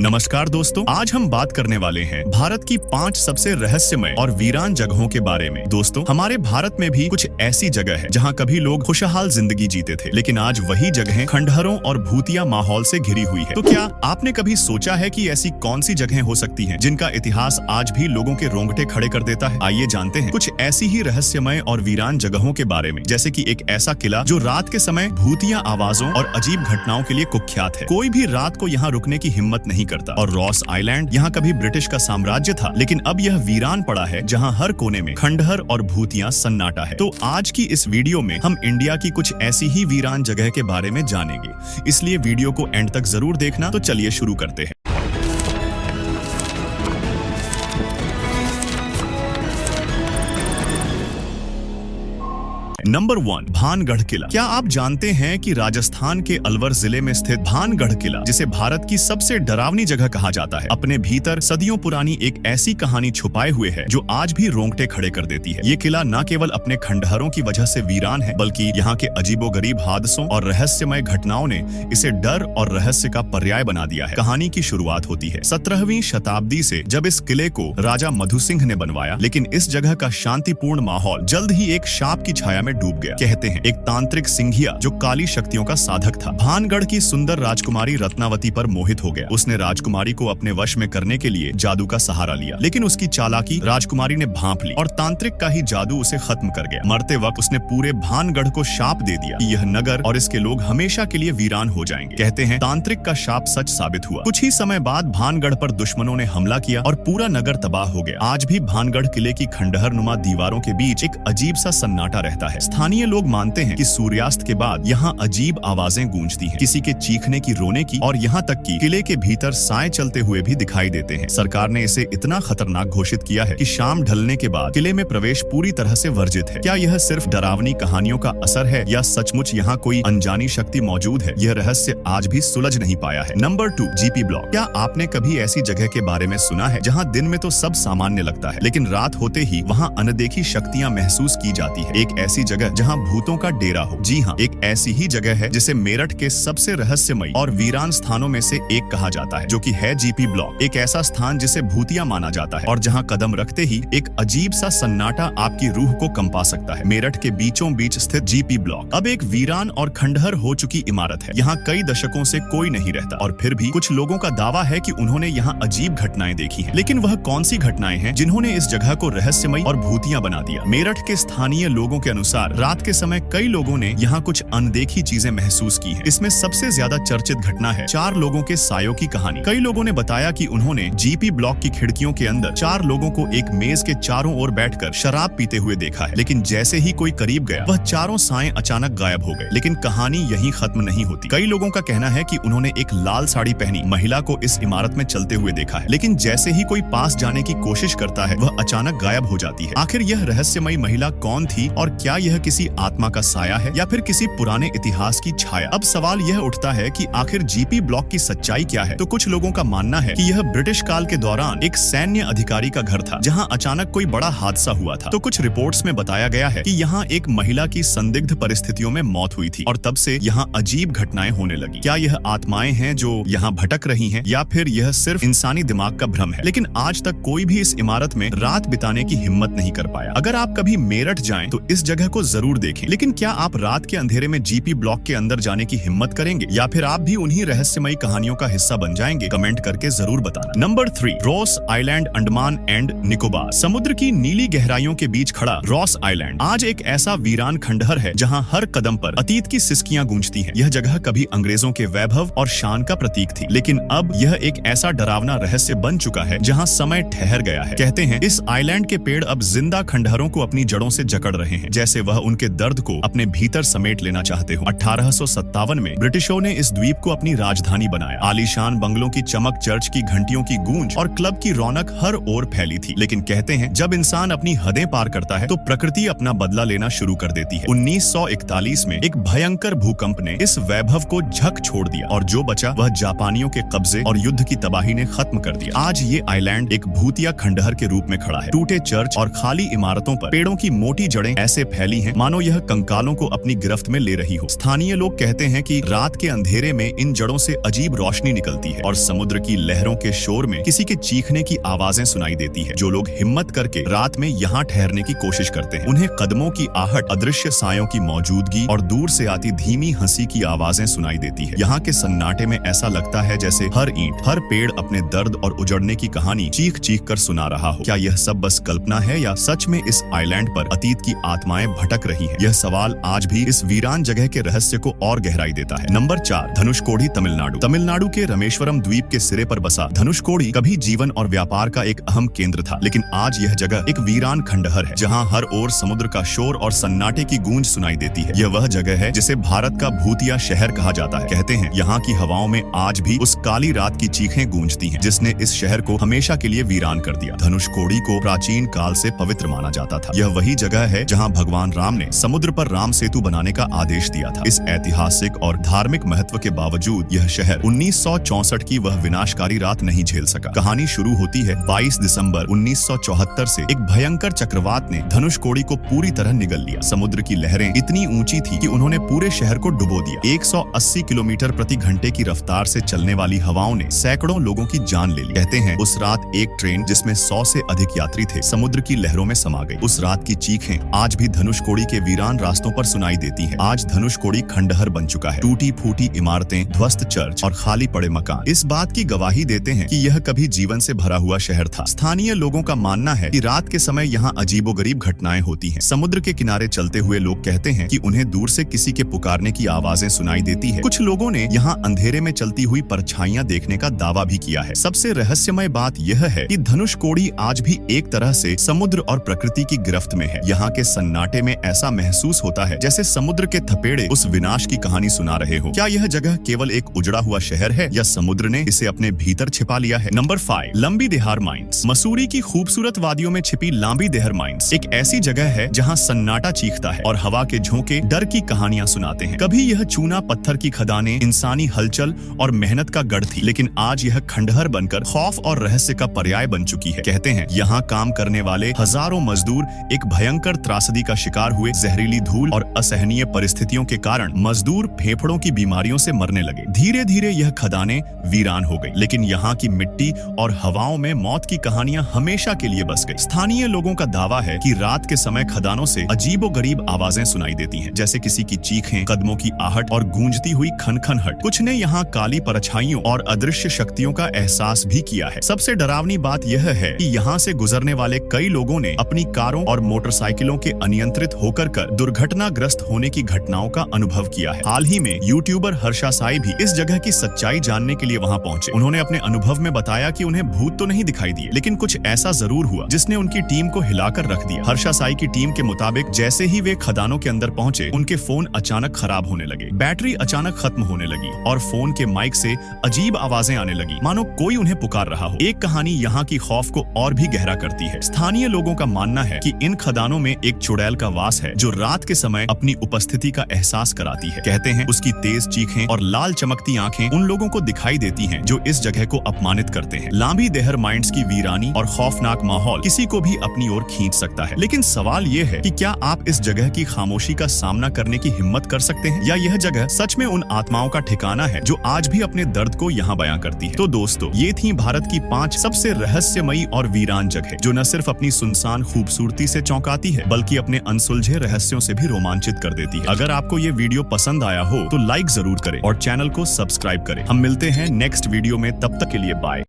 नमस्कार दोस्तों, आज हम बात करने वाले हैं भारत की 5 सबसे रहस्यमय और वीरान जगहों के बारे में। दोस्तों, हमारे भारत में भी कुछ ऐसी जगह है जहां कभी लोग खुशहाल जिंदगी जीते थे, लेकिन आज वही जगहें खंडहरों और भूतिया माहौल से घिरी हुई है। तो क्या आपने कभी सोचा है कि ऐसी कौन सी जगहें हो सकती हैं जिनका इतिहास आज भी लोगों के रोंगटे खड़े कर देता है? आइए जानते हैं कुछ ऐसी ही रहस्यमय और वीरान जगहों के बारे में, जैसे कि एक ऐसा किला जो रात के समय भूतिया आवाजों और अजीब घटनाओं के लिए कुख्यात है। कोई भी रात को यहाँ रुकने की हिम्मत नहीं करता। और रॉस आइलैंड, यहाँ कभी ब्रिटिश का साम्राज्य था, लेकिन अब यह वीरान पड़ा है, जहाँ हर कोने में खंडहर और भूतिया सन्नाटा है। तो आज की इस वीडियो में हम इंडिया की कुछ ऐसी ही वीरान जगह के बारे में जानेंगे, इसलिए वीडियो को एंड तक जरूर देखना। तो चलिए शुरू करते हैं। नंबर 1, भानगढ़ किला। क्या आप जानते हैं कि राजस्थान के अलवर जिले में स्थित भानगढ़ किला, जिसे भारत की सबसे डरावनी जगह कहा जाता है, अपने भीतर सदियों पुरानी एक ऐसी कहानी छुपाए हुए है जो आज भी रोंगटे खड़े कर देती है। ये किला न केवल अपने खंडहरों की वजह से वीरान है, बल्कि यहाँ के अजीबोगरीब हादसों और रहस्यमय घटनाओं ने इसे डर और रहस्य का पर्याय बना दिया है। कहानी की शुरुआत होती है 17वीं शताब्दी से, जब इस किले को राजा मधु सिंह ने बनवाया, लेकिन इस जगह का शांतिपूर्ण माहौल जल्द ही एक शाप की छाया में डूब गया। कहते हैं एक तांत्रिक सिंघिया जो काली शक्तियों का साधक था, भानगढ़ की सुंदर राजकुमारी रत्नावती पर मोहित हो गया। उसने राजकुमारी को अपने वश में करने के लिए जादू का सहारा लिया, लेकिन उसकी चालाकी राजकुमारी ने भांप ली और तांत्रिक का ही जादू उसे खत्म कर गया। मरते वक्त उसने पूरे भानगढ़ को शाप दे दिया कि यह नगर और इसके लोग हमेशा के लिए वीरान हो जाएंगे। कहते हैं तांत्रिक का शाप सच साबित हुआ। कुछ ही समय बाद भानगढ़ पर दुश्मनों ने हमला किया और पूरा नगर तबाह हो गया। आज भी भानगढ़ किले की खंडहर नुमा दीवारों के बीच एक अजीब सा सन्नाटा रहता है। स्थानीय लोग मानते हैं कि सूर्यास्त के बाद यहाँ अजीब आवाजें गूंजती हैं, किसी के चीखने की, रोने की, और यहाँ तक कि किले के भीतर साए चलते हुए भी दिखाई देते हैं। सरकार ने इसे इतना खतरनाक घोषित किया है कि शाम ढलने के बाद किले में प्रवेश पूरी तरह से वर्जित है। क्या यह सिर्फ डरावनी कहानियों का असर है या सचमुच यहाँ कोई अनजानी शक्ति मौजूद है? यह रहस्य आज भी सुलझ नहीं पाया है। Number 2, GP block. क्या आपने कभी ऐसी जगह के बारे में सुना है जहाँ दिन में तो सब सामान्य लगता है, लेकिन रात होते ही वहाँ अनदेखी शक्तियाँ महसूस की जाती है? एक ऐसी जगह जहाँ भूतों का डेरा हो। जी हाँ, एक ऐसी ही जगह है जिसे मेरठ के सबसे रहस्यमय और वीरान स्थानों में से एक कहा जाता है, जो कि है जीपी ब्लॉक। एक ऐसा स्थान जिसे भूतिया माना जाता है और जहाँ कदम रखते ही एक अजीब सा सन्नाटा आपकी रूह को कंपा सकता है। मेरठ के बीचों बीच स्थित जीपी ब्लॉक अब एक वीरान और खंडहर हो चुकी इमारत है। यहाँ कई दशकों से कोई नहीं रहता, और फिर भी कुछ लोगों का दावा है कि उन्होंने यहाँ अजीब घटनाएं देखी हैं। लेकिन वह कौन सी घटनाएं हैं जिन्होंने इस जगह को रहस्यमय और भूतिया बना दिया? मेरठ के स्थानीय लोगों के अनुसार रात के समय कई लोगों ने यहाँ कुछ अनदेखी चीजें महसूस की हैं। इसमें सबसे ज्यादा चर्चित घटना है 4 लोगों के सायों की कहानी। कई लोगों ने बताया कि उन्होंने जीपी ब्लॉक की खिड़कियों के अंदर 4 लोगों को एक मेज के चारों ओर बैठकर शराब पीते हुए देखा है, लेकिन जैसे ही कोई करीब गया, वह चारों साएं अचानक गायब हो गए। लेकिन कहानी यहीं खत्म नहीं होती। कई लोगों का कहना है कि उन्होंने एक लाल साड़ी पहनी महिला को इस इमारत में चलते हुए देखा है, लेकिन जैसे ही कोई पास जाने की कोशिश करता है, वह अचानक गायब हो जाती है। आखिर यह रहस्यमयी महिला कौन थी, और क्या यह किसी आत्मा का साया है या फिर किसी पुराने इतिहास की छाया? अब सवाल यह उठता है कि आखिर जीपी ब्लॉक की सच्चाई क्या है? तो कुछ लोगों का मानना है कि यह ब्रिटिश काल के दौरान एक सैन्य अधिकारी का घर था, जहां अचानक कोई बड़ा हादसा हुआ था। तो कुछ रिपोर्ट्स में बताया गया है कि यहाँ एक महिला की संदिग्ध परिस्थितियों में मौत हुई थी, और तब से यहाँ अजीब घटनाएं होने लगी। क्या यह आत्माएं हैं जो यहाँ भटक रही हैं, या फिर यह सिर्फ इंसानी दिमाग का भ्रम है? लेकिन आज तक कोई भी इस इमारत में रात बिताने की हिम्मत नहीं कर पाया। अगर आप कभी मेरठ जाएं तो इस जगह को जरूर देखें, लेकिन क्या आप रात के अंधेरे में जीपी ब्लॉक के अंदर जाने की हिम्मत करेंगे, या फिर आप भी उन्हीं रहस्यमयी कहानियों का हिस्सा बन जाएंगे? कमेंट करके जरूर बताना। Number 3, Ross island, Andaman and Nicobar. समुद्र की नीली गहराइयों के बीच खड़ा रॉस आइलैंड आज एक ऐसा वीरान खंडहर है जहां हर कदम पर अतीत की सिसकियां गूंजती हैं। यह जगह कभी अंग्रेजों के वैभव और शान का प्रतीक थी, लेकिन अब यह एक ऐसा डरावना रहस्य बन चुका है जहां समय ठहर गया है। कहते हैं इस आइलैंड के पेड़ अब जिंदा खंडहरों को अपनी जड़ों से जकड़ रहे हैं, जैसे वह उनके दर्द को अपने भीतर समेट लेना चाहते हो। 1857 में ब्रिटिशों ने इस द्वीप को अपनी राजधानी बनाया। आलीशान बंगलों की चमक, चर्च की घंटियों की गूंज और क्लब की रौनक हर ओर फैली थी। लेकिन कहते हैं जब इंसान अपनी हदें पार करता है तो प्रकृति अपना बदला लेना शुरू कर देती है। 1941 में एक भयंकर भूकंप ने इस वैभव को झक छोड़ दिया, और जो बचा वह जापानियों के कब्जे और युद्ध की तबाही ने खत्म कर दिया। आज ये आइलैंड एक भूतिया खंडहर के रूप में खड़ा है। टूटे चर्च और खाली इमारतों पर पेड़ों की मोटी जड़ें ऐसे फैली फैली हैं, मानो यह कंकालों को अपनी गिरफ्त में ले रही हो। स्थानीय लोग कहते हैं कि रात के अंधेरे में इन जड़ों से अजीब रोशनी निकलती है और समुद्र की लहरों के शोर में किसी के चीखने की आवाजें सुनाई देती है। जो लोग हिम्मत करके रात में यहाँ ठहरने की कोशिश करते हैं, उन्हें कदमों की आहट, अदृश्य सायों की मौजूदगी और दूर से आती धीमी हंसी की आवाजें सुनाई देती है। यहाँ के सन्नाटे में ऐसा लगता है जैसे हर ईंट, हर पेड़ अपने दर्द और उजड़ने की कहानी चीख चीख कर सुना रहा हो। क्या यह सब बस कल्पना है या सच में इस आइलैंड पर अतीत की आत्माएं भटक रही हैं? यह सवाल आज भी इस वीरान जगह के रहस्य को और गहराई देता है। नंबर 4, धनुषकोडी, तमिलनाडु। तमिलनाडु के रामेश्वरम द्वीप के सिरे पर बसा धनुषकोडी कभी जीवन और व्यापार का एक अहम केंद्र था, लेकिन आज यह जगह एक वीरान खंडहर है जहाँ हर ओर समुद्र का शोर और सन्नाटे की गूंज सुनाई देती है। यह वह जगह है जिसे भारत का भूतिया शहर कहा जाता है। कहते हैं यहाँ की हवाओं में आज भी उस काली रात की चीखें गूंजती हैं जिसने इस शहर को हमेशा के लिए वीरान कर दिया। धनुषकोडी को प्राचीन काल से पवित्र माना जाता था। यह वही जगह है जहाँ भगवान राम ने समुद्र पर राम सेतु बनाने का आदेश दिया था। इस ऐतिहासिक और धार्मिक महत्व के बावजूद यह शहर 1964 की वह विनाशकारी रात नहीं झेल सका। कहानी शुरू होती है 22 दिसंबर 1974 से। एक भयंकर चक्रवात ने धनुषकोडी को पूरी तरह निगल लिया। समुद्र की लहरें इतनी ऊंची थी कि उन्होंने पूरे शहर को डुबो दिया। 180 किलोमीटर प्रति घंटे की रफ्तार से चलने वाली हवाओं ने सैकड़ों लोगों की जान ले ली। कहते हैं उस रात एक ट्रेन जिसमें 100 से अधिक यात्री थे समुद्र की लहरों में समा गई। उस रात की चीखें आज भी धनुषकोडी के वीरान रास्तों पर सुनाई देती हैं। आज धनुषकोडी खंडहर बन चुका है। टूटी फूटी इमारतें, ध्वस्त चर्च और खाली पड़े मकान इस बात की गवाही देते हैं कि यह कभी जीवन से भरा हुआ शहर था। स्थानीय लोगों का मानना है कि रात के समय यहाँ अजीबोगरीब घटनाएं होती हैं। समुद्र के किनारे चलते हुए लोग कहते हैं कि उन्हें दूर से किसी के पुकारने की आवाजें सुनाई देती है। कुछ लोगों ने यहाँ अंधेरे में चलती हुई परछाइयां देखने का दावा भी किया है। सबसे रहस्यमय बात यह है कि धनुषकोडी आज भी एक तरह से समुद्र और प्रकृति की गिरफ्त में है। यहाँ के सन्नाटे में ऐसा महसूस होता है जैसे समुद्र के थपेड़े उस विनाश की कहानी सुना रहे हो। क्या यह जगह केवल एक उजड़ा हुआ शहर है या समुद्र ने इसे अपने भीतर छिपा लिया है? नंबर 5, लंबी देहार माइंस। मसूरी की खूबसूरत वादियों में छिपी लांबी देहर माइंस एक ऐसी जगह है जहाँ सन्नाटा चीखता है और हवा के झोंके डर की कहानियां सुनाते हैं। कभी यह चूना पत्थर की खदानें इंसानी हलचल और मेहनत का गढ़ थी, लेकिन आज यह खंडहर बनकर खौफ और रहस्य का पर्याय बन चुकी है। कहते हैं यहाँ काम करने वाले हजारों मजदूर एक भयंकर त्रासदी का शिकार हुए। जहरीली धूल और असहनीय परिस्थितियों के कारण मजदूर फेफड़ों की बीमारियों से मरने लगे। धीरे धीरे यह खदानें वीरान हो गई, लेकिन यहाँ की मिट्टी और हवाओं में मौत की कहानियां हमेशा के लिए बस गई। स्थानीय लोगों का दावा है कि रात के समय खदानों से अजीबोगरीब आवाजें सुनाई देती हैं, जैसे किसी की चीखें, कदमों की आहट और गूंजती हुई खनखनाहट। कुछ ने यहाँ काली परछाइयों और अदृश्य शक्तियों का एहसास भी किया है। सबसे डरावनी बात यह है कि यहाँ से गुजरने वाले कई लोगों ने अपनी कारों और मोटरसाइकिलों के अनियंत्रित होकर दुर्घटनाग्रस्त होने की घटनाओं का अनुभव किया है। हाल ही में यूट्यूबर हर्षा साई भी इस जगह की सच्चाई जानने के लिए वहाँ पहुंचे। उन्होंने अपने अनुभव में बताया कि उन्हें भूत तो नहीं दिखाई दिए, लेकिन कुछ ऐसा जरूर हुआ जिसने उनकी टीम को हिलाकर रख दिया। हर्षा साई की टीम के मुताबिक जैसे ही वे खदानों के अंदर पहुंचे, उनके फोन अचानक खराब होने लगे, बैटरी अचानक खत्म होने लगी और फोन के माइक से अजीब आवाजें आने लगी, मानो कोई उन्हें पुकार रहा हो। एक कहानी यहाँ की खौफ को और भी गहरा करती है। स्थानीय लोगों का मानना है कि इन खदानों में एक चुड़ैल का वास है जो रात के समय अपनी उपस्थिति का एहसास कराती है। कहते हैं उसकी तेज चीखें और लाल चमकती आंखें उन लोगों को दिखाई देती हैं जो इस जगह को अपमानित करते हैं। लांबी देहर माइंस की वीरानी और खौफनाक माहौल किसी को भी अपनी ओर खींच सकता है, लेकिन सवाल ये है कि क्या आप इस जगह की खामोशी का सामना करने की हिम्मत कर सकते हैं, या यह जगह सच में उन आत्माओं का ठिकाना है जो आज भी अपने दर्द को यहाँ बयां करती है। तो दोस्तों, ये थी भारत की 5 सबसे रहस्यमयी और वीरान जगह जो न सिर्फ अपनी सुनसान खूबसूरती से चौंकाती है, बल्कि अपने अनसुलझे रहस्यों से भी रोमांचित कर देती है। अगर आपको ये वीडियो पसंद आया हो तो लाइक जरूर करें और चैनल को सब्सक्राइब करें। हम मिलते हैं नेक्स्ट वीडियो में, तब तक के लिए बाय।